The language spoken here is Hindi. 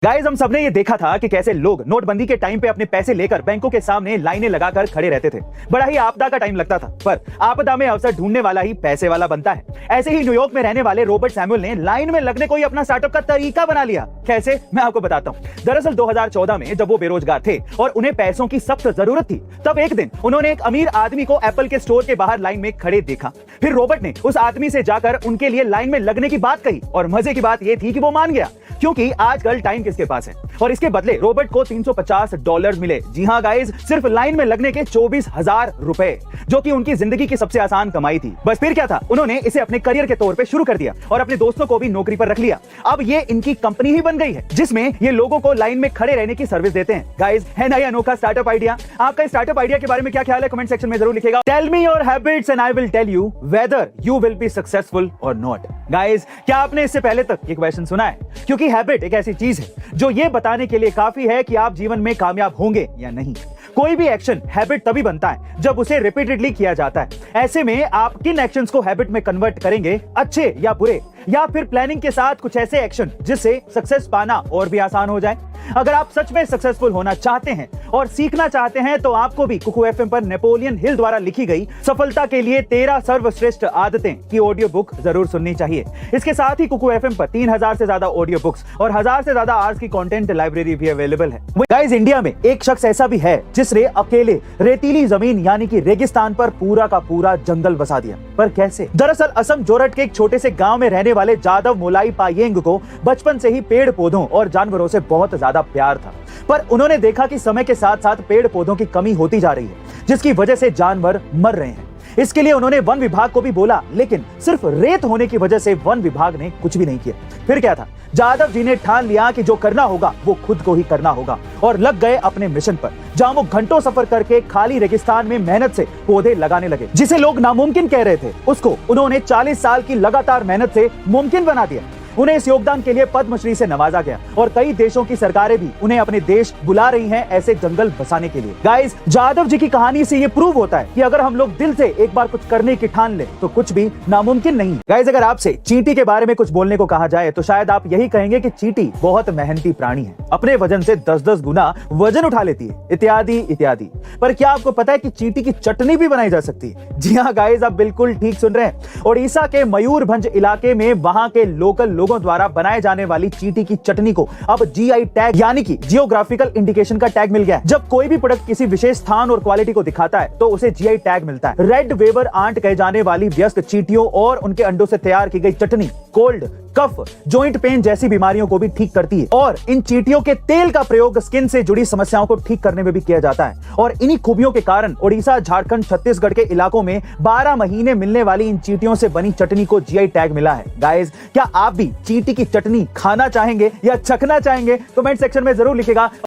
गाइस, हम सबने ये देखा था कि कैसे लोग नोटबंदी के टाइम पे अपने पैसे लेकर बैंकों के सामने लाइनें लगाकर खड़े रहते थे। बड़ा ही आपदा का टाइम लगता था, पर आपदा में अवसर ढूंढने वाला ही पैसे वाला बनता है। ऐसे ही न्यूयॉर्क में रहने वाले रॉबर्ट सैमुअल ने लाइन में लगने को ही अपना स्टार्टअप का तरीका बना लिया। कैसे, मैं आपको बताता हूँ। दरअसल 2014 में जब वो बेरोजगार थे और उन्हें पैसों की सख्त जरूरत थी, तब एक दिन उन्होंने एक अमीर आदमी को एप्पल के स्टोर के बाहर लाइन में खड़े देखा। फिर रॉबर्ट ने उस आदमी से जाकर उनके लिए लाइन में लगने की बात कही और मजे की बात यह थी कि वो मान गया, क्योंकि आजकल टाइम किसके पास है। और इसके बदले रॉबर्ट को $350 मिले। जी हां गाइस, सिर्फ लाइन में लगने के 24,000 रुपए, जो कि उनकी जिंदगी की सबसे आसान कमाई थी। बस फिर क्या था, उन्होंने इसे अपने करियर के तौर पे शुरू कर दिया और अपने दोस्तों को भी नौकरी पर रख लिया। अब ये इनकी कंपनी ही बन गई है, जिसमें ये लोगों को लाइन में खड़े रहने की सर्विस देते हैं। गाइस, है ना ये अनोखा स्टार्टअप आइडिया? आपका स्टार्टअप आइडिया के बारे में क्या ख्याल है? कमेंट सेक्शन में जरूर लिखिएगा। Tell me your habits and I will tell you whether you will be successful और नॉट। गाइस, क्या आपने इससे पहले तक ये क्वेश्चन सुना है? क्योंकि हैबिट एक ऐसी चीज है जो ये बताने के लिए काफी है कि आप जीवन में कामयाब होंगे या नहीं। कोई भी एक्शन हैबिट तभी बनता है जब उसे रिपीटेडली किया जाता है। ऐसे में आप किन एक्शंस को हैबिट में कन्वर्ट करेंगे, अच्छे या बुरे, या फिर प्लानिंग के साथ कुछ ऐसे एक्शन जिससे सक्सेस पाना और भी आसान हो जाए? अगर आप सच में सक्सेसफुल होना चाहते हैं और सीखना चाहते हैं तो आपको भी कुकू एफएम पर नेपोलियन हिल द्वारा लिखी गई सफलता के लिए 13 सर्वश्रेष्ठ आदतें की ऑडियो बुक जरूर सुननी चाहिए। इसके साथ ही कुकू एफएम पर 3000 से ज्यादा ऑडियो बुक्स और 1000 से ज्यादा आवर्स की कंटेंट लाइब्रेरी भी अवेलेबल है। गाइस, इंडिया में एक शख्स ऐसा भी है जिसने अकेले रेतीली जमीन यानी कि रेगिस्तान पर पूरा का पूरा जंगल बसा दिया। पर कैसे? दरअसल असम जोरट के एक छोटे से गांव में रहने वाले जादव मोलाई पायेंग को बचपन से ही पेड़ पौधों और जानवरों से बहुत ज्यादा प्यार था। पर उन्होंने देखा कि समय के साथ साथ पेड़ पौधों की कमी होती जा रही है, जिसकी वजह से जानवर मर रहे हैं। इसके लिए उन्होंने वन विभाग को भी बोला, लेकिन सिर्फ रेत होने की वजह से वन विभाग ने कुछ भी नहीं किया। फिर क्या था, जादव जी ने ठान लिया कि जो करना होगा वो खुद को ही करना होगा और लग गए अपने मिशन पर, जहां वो घंटों सफर करके खाली रेगिस्तान में मेहनत से पौधे लगाने लगे। जिसे लोग नामुमकिन कह रहे थे, उसको उन्होंने 40 साल की लगातार मेहनत से मुमकिन बना दिया। उन्हें इस योगदान के लिए पद्मश्री से नवाजा गया और कई देशों की सरकारें भी उन्हें अपने देश बुला रही हैं ऐसे जंगल बसाने के लिए। गाइस, जादव जी की कहानी से ये प्रूव होता है कि अगर हम लोग दिल से एक बार कुछ करने की ठान ले तो कुछ भी नामुमकिन नहीं है। गाइस, अगर आपसे चींटी के बारे में कुछ बोलने को कहा जाए तो शायद आप यही कहेंगे कि चींटी बहुत मेहनती प्राणी है, अपने वजन से 10-10 गुना वजन उठा लेती है, इत्यादि इत्यादि। पर क्या आपको पता है कि चींटी की चटनी भी बनाई जा सकती है? जी हाँ गाइस, आप बिल्कुल ठीक सुन रहे हैं। ओडिशा के मयूरभंज इलाके में वहां के लोकल लोगों द्वारा बनाए जाने वाली चींटी की चटनी को अब जीआई टैग यानी कि जियोग्राफिकल इंडिकेशन का टैग मिल गया है। जब कोई भी प्रोडक्ट किसी विशेष स्थान और क्वालिटी को दिखाता है तो उसे जीआई टैग मिलता है। रेड वेवर आंट कहे जाने वाली वयस्क चींटियों और उनके अंडों से तैयार की गई चटनी कोल्ड, कफ, जॉइंट पेन जैसी बीमारियों को भी ठीक करती है। और इन चींटियों के तेल का प्रयोग स्किन से जुड़ी समस्याओं को ठीक करने में भी किया जाता है। और इन्हीं खूबियों के कारण ओडिशा, झारखंड, छत्तीसगढ़ के इलाकों में 12 महीने मिलने वाली इन चींटियों से बनी चटनी को जीआई टैग मिला है। गाइस, क्या आप भी चींटी की चटनी खाना चाहेंगे या चखना चाहेंगे? कमेंट सेक्शन में जरूर लिखिएगा।